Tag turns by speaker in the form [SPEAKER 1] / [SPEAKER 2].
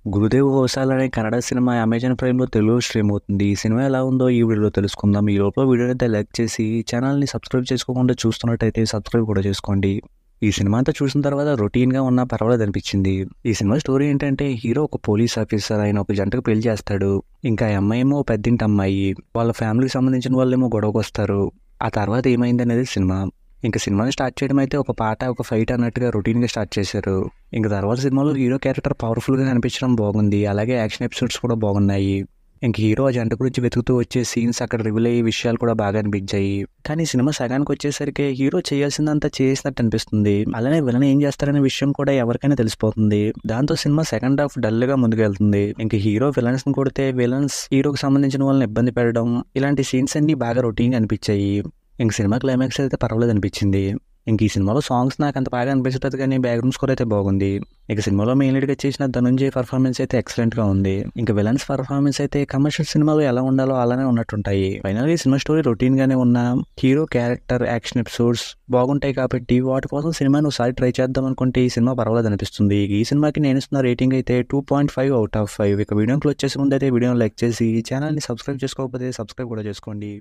[SPEAKER 1] గురుదేవ్ హోసాల్ అనే Kannada cinema Amazon ప్రైమ్‌లో తెలుగులో stream అవుతుంది. ఈ సినిమా ఎలా ఉందో ఈ వీడియోలో తెలుసుకుందాం. ఈ లోపల వీడియోనైతే లైక్ చేసి ఛానల్‌ని సబ్స్క్రైబ్ చేసుకోకుండా చూస్తున్నట్టయితే సబ్స్క్రైబ్ కూడా చేసుకోండి. ఈ సినిమా అంతా చూసిన తర్వాత రొటీన్‌గా ఉన్నా పర్వాలేదనిపించింది. ఈ సినిమా స్టోరీ ఏంటంటే హీరో ఒక పోలీస్ ఆఫీసర్. ఆయన ఒక జంటకు పెళ్లి చేస్తాడు. ఇంకా ఆ అమ్మాయేమో పెద్దింటి అమ్మాయి. వాళ్ళ ఫ్యామిలీకి సంబంధించిన వాళ్ళేమో గొడవకొస్తారు. ఆ తర్వాత ఏమైందనేది సినిమా. ఇంక సినిమాని స్టార్ట్ చేయడం అయితే ఒక పాట, ఒక ఫైట్ అన్నట్టుగా రొటీన్‌గా స్టార్ట్ చేశారు. ఇంక తర్వాత సినిమాలో హీరో క్యారెక్టర్ పవర్‌ఫుల్‌గా కనిపించడం బాగుంది. అలాగే యాక్షన్ ఎపిసోడ్స్ కూడా బాగున్నాయి. ఇంక హీరో ఆ జంట గురించి వెతుకుతూ వచ్చే సీన్స్ అక్కడ రివీల్ అయ్యే విషయాలు కూడా బాగా అనిపించాయి. కానీ సినిమా సగానికి వచ్చేసరికి హీరో చేయాల్సిందంతా చేసినట్టు అనిపిస్తుంది. అలానే విలన్ ఏం చేస్తారనే విషయం కూడా ఎవరికైనా తెలిసిపోతుంది. దాంతో సినిమా సెకండ్ హాఫ్ డల్‌గా ముందుకెళ్తుంది. ఇంక హీరో విలన్స్‌ని కొడితే విలన్స్ హీరోకి సంబంధించిన వాళ్ళని ఇబ్బంది పెట్టడం ఇలాంటి సీన్స్ అన్నీ బాగా రొటీన్‌గా అనిపించాయి. ఇంక సినిమా క్లైమాక్స్ అయితే పర్వాలేదనిపించింది. ఇంక ఈ సినిమాలో సాంగ్స్ నాకు అంత బాగా అనిపించలేదు కానీ బ్యాక్‌గ్రౌండ్ స్కోర్ అయితే బాగుంది. ఇక సినిమాలో మెయిన్ లీడ్‌గా చేసిన ధనుంజయ్ పర్ఫార్మెన్స్ అయితే ఎక్సలెంట్‌గా ఉంది. ఇంక విలన్స్ పర్ఫార్మెన్స్ అయితే కమర్షియల్ సినిమాలో ఎలా ఉండాలో అలానే ఉన్నట్టుంటాయి. ఫైనల్‌గా ఈ సినిమా స్టోరీ రొటీన్‌గానే ఉన్నా హీరో క్యారెక్టర్, యాక్షన్ ఎపిసోడ్స్ బాగుంటాయి కాబట్టి వాటి కోసం సినిమాని ఒకసారి ట్రై చేద్దాం అనుకుంటే ఈ సినిమా పర్వాలేదనిపిస్తుంది. ఈ సినిమాకి నేను ఇస్తున్న రేటింగ్ అయితే 2.5/5. ఇక వీడియోకి వచ్చేసే ముందు అయితే వీడియోని లైక్ చేసి ఛానల్‌ని సబ్స్క్రైబ్ చేసుకోకపోతే సబ్స్క్రైబ్ కూడా చేసుకోండి.